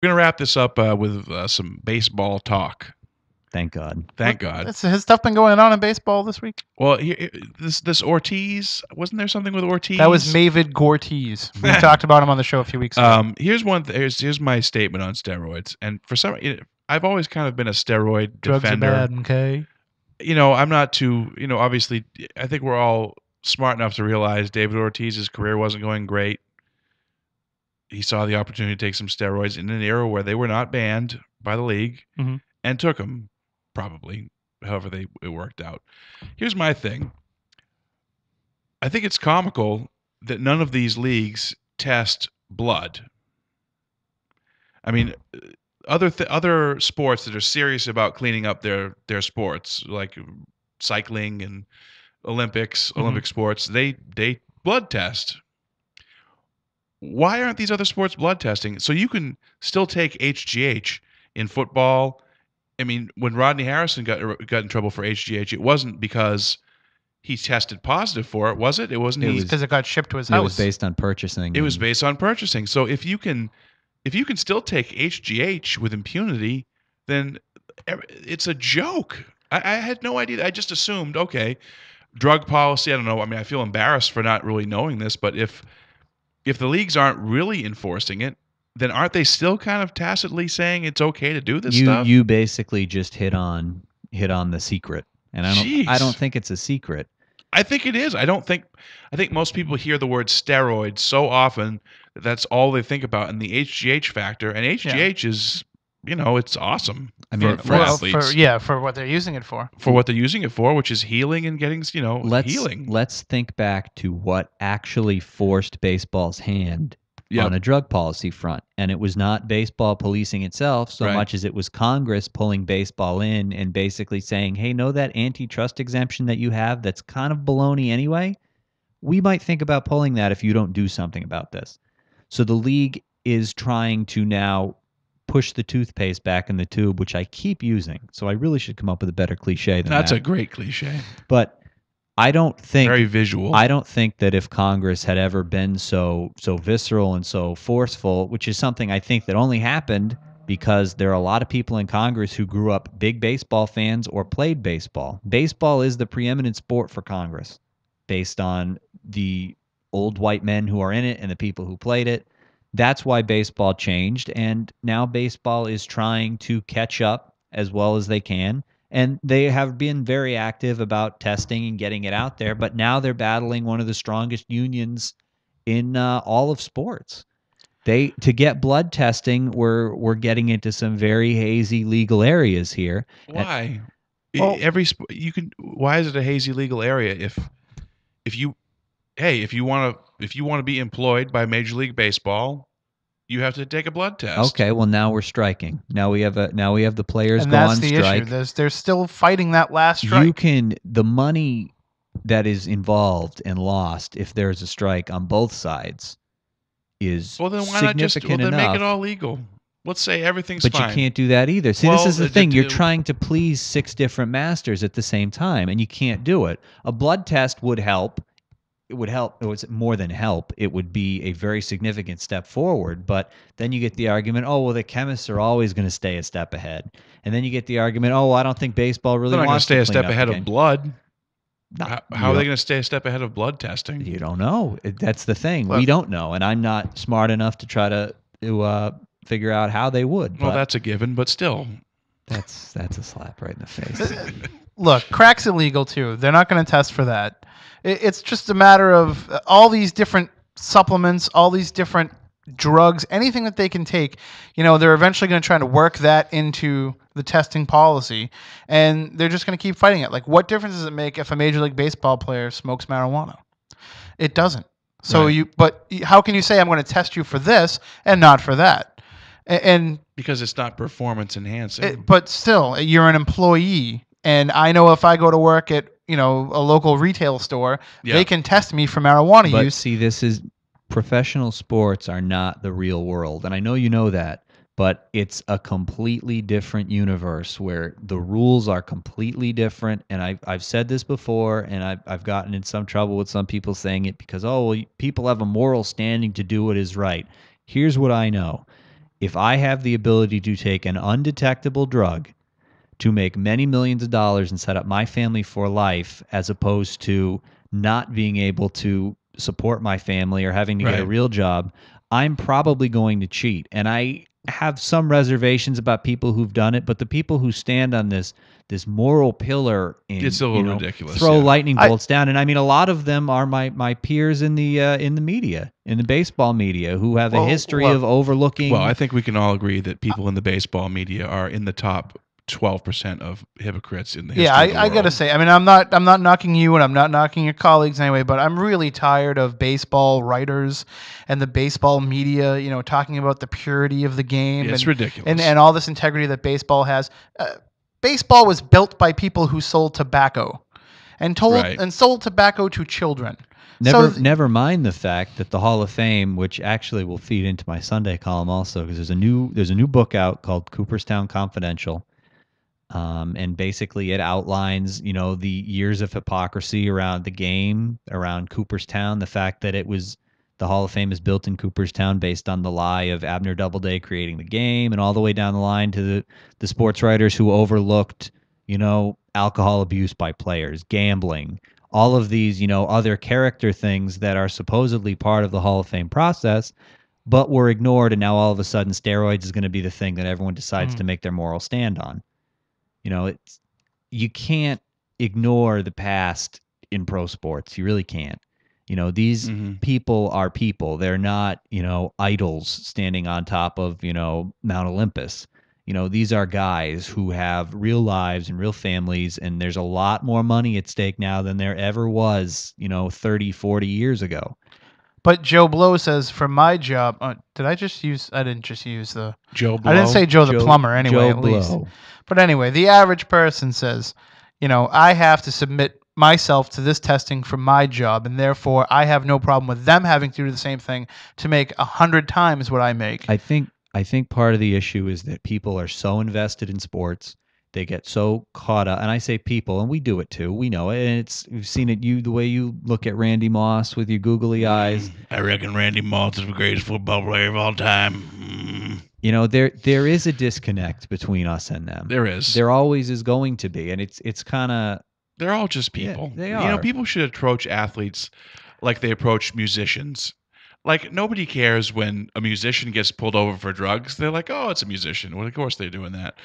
We're going to wrap this up with some baseball talk. Thank God. Thank God. Has stuff been going on in baseball this week? Well, this Ortiz, wasn't there something with Ortiz? That was David Ortiz. We talked about him on the show a few weeks ago. Here's my statement on steroids. And for some, I've always kind of been a steroid Drugs defender. are bad, okay? I'm not too, obviously, I think we're all smart enough to realize David Ortiz's career wasn't going great. He saw the opportunity to take some steroids in an era where they were not banned by the league and took them, probably, however it worked out. Here's my thing. I think it's comical that none of these leagues test blood. I mean, other sports that are serious about cleaning up their sports, like cycling and Olympic sports, they blood test. Why aren't these other sports blood testing? So you can still take HGH in football. I mean, when Rodney Harrison got in trouble for HGH, it wasn't because he tested positive for it, was it? It wasn't. It was because it got shipped to his house. It was based on purchasing. It was based on purchasing. So if you can still take HGH with impunity, then it's a joke. I had no idea. I just assumed, okay, drug policy. I don't know. I mean, I feel embarrassed for not really knowing this, but if the leagues aren't really enforcing it, then aren't they still kind of tacitly saying it's okay to do this stuff? You basically just hit on the secret, and I don't think it's a secret. I think it is. I think most people hear the word steroids so often that that's all they think about, and the HGH factor. And HGH is, it's awesome. I mean, for athletes. For what they're using it for. For what they're using it for, which is healing and getting, healing. Let's think back to what actually forced baseball's hand on a drug policy front. And it was not baseball policing itself so much as it was Congress pulling baseball in and basically saying, hey, know that antitrust exemption that you have that's kind of baloney anyway? We might think about pulling that if you don't do something about this. So the league is trying to now push the toothpaste back in the tube, which I keep using. So I really should come up with a better cliche than that. That's a great cliche. But I don't think very visual. I don't think that if Congress had ever been so visceral and so forceful, which is something I think that only happened because there are a lot of people in Congress who grew up big baseball fans or played baseball. Baseball is the preeminent sport for Congress based on the old white men who are in it and the people who played it. That's why baseball changed, and now baseball is trying to catch up as well as they can. And they have been very active about testing and getting it out there, but now they're battling one of the strongest unions in all of sports. To get blood testing, we're getting into some very hazy legal areas here. Why? Why is it a hazy legal area if you want to be employed by Major League Baseball, you have to take a blood test. Okay, well now we're striking. Now we have the players and go on strike. Issue. They're still fighting that last strike. The money that is involved and lost if there's a strike on both sides is then why not just make it all legal? Let's say everything's fine. But you can't do that either. See, this is the thing. You're trying to please 6 different masters at the same time, and you can't do it. A blood test would help. It would help. It was more than help. It would be a very significant step forward. But then you get the argument, oh, well, the chemists are always going to stay a step ahead. And then you get the argument, oh, well, I don't think baseball really wants to stay a step ahead of blood. No, how are they going to stay a step ahead of blood testing? You don't know. That's the thing. We don't know. And I'm not smart enough to try to figure out how they would. Well, that's a given, but still. That's a slap right in the face. Look, crack's illegal too. They're not going to test for that. It's just a matter of all these different supplements, all these different drugs, anything that they can take. They're eventually going to try to work that into the testing policy, and they're just going to keep fighting it. Like, what difference does it make if a Major League Baseball player smokes marijuana? It doesn't. So but how can you say I'm going to test you for this and not for that? And because it's not performance enhancing. But still, you're an employee, and I know if I go to work at a local retail store, they can test me for marijuana use. See, this is professional sports are not the real world, and I know you know that, but it's a completely different universe where the rules are completely different. And I've said this before, and I've gotten in some trouble with some people saying it because people have a moral standing to do what is right. Here's what I know. if I have the ability to take an undetectable drug to make many millions of dollars and set up my family for life, as opposed to not being able to support my family or having to get a Right. real job, I'm probably going to cheat. And I have some reservations about people who've done it, but the people who stand on this moral pillar and It's a little ridiculous, throw yeah. lightning bolts down, and I mean a lot of them are my peers in the media, in the baseball media, who have a Well, history look, of overlooking. Well, I think we can all agree that people in the baseball media are in the top 12% of hypocrites in the history Yeah, of the I gotta world. say, I mean, I'm not knocking you, and I'm not knocking your colleagues anyway, but I'm really tired of baseball writers and the baseball media, talking about the purity of the game It's ridiculous. and all this integrity that baseball has. Baseball was built by people who sold tobacco and Right. sold tobacco to children. Never mind the fact that the Hall of Fame, which actually will feed into my Sunday column also, because there's a new book out called Cooperstown Confidential. And basically it outlines, the years of hypocrisy around the game, around Cooperstown, the fact that the Hall of Fame is built in Cooperstown based on the lie of Abner Doubleday creating the game, and all the way down the line to the sports writers who overlooked, alcohol abuse by players, gambling, all of these, other character things that are supposedly part of the Hall of Fame process, but were ignored. And now all of a sudden steroids is going to be the thing that everyone decides to make their moral stand on. You can't ignore the past in pro sports. You really can't. These people are people. They're not, idols standing on top of, Mount Olympus. These are guys who have real lives and real families, and there's a lot more money at stake now than there ever was, 30, 40 years ago. But Joe Blow says, for my job, I didn't just use the Joe Blow. I didn't say Joe the plumber anyway, Joe at least. Blow. But anyway, the average person says, I have to submit myself to this testing for my job, and therefore I have no problem with them having to do the same thing to make 100 times what I make. I think part of the issue is that people are so invested in sports, they get so caught up, and I say people, and we do it too. We know it, and we've seen it. The way you look at Randy Moss with your googly eyes. I reckon Randy Moss is the greatest football player of all time. There is a disconnect between us and them. There is. There always is going to be, and it's kind of. They're all just people. Yeah, they are. People should approach athletes like they approach musicians. Like, nobody cares when a musician gets pulled over for drugs. They're like, oh, it's a musician. Well, of course they're doing that.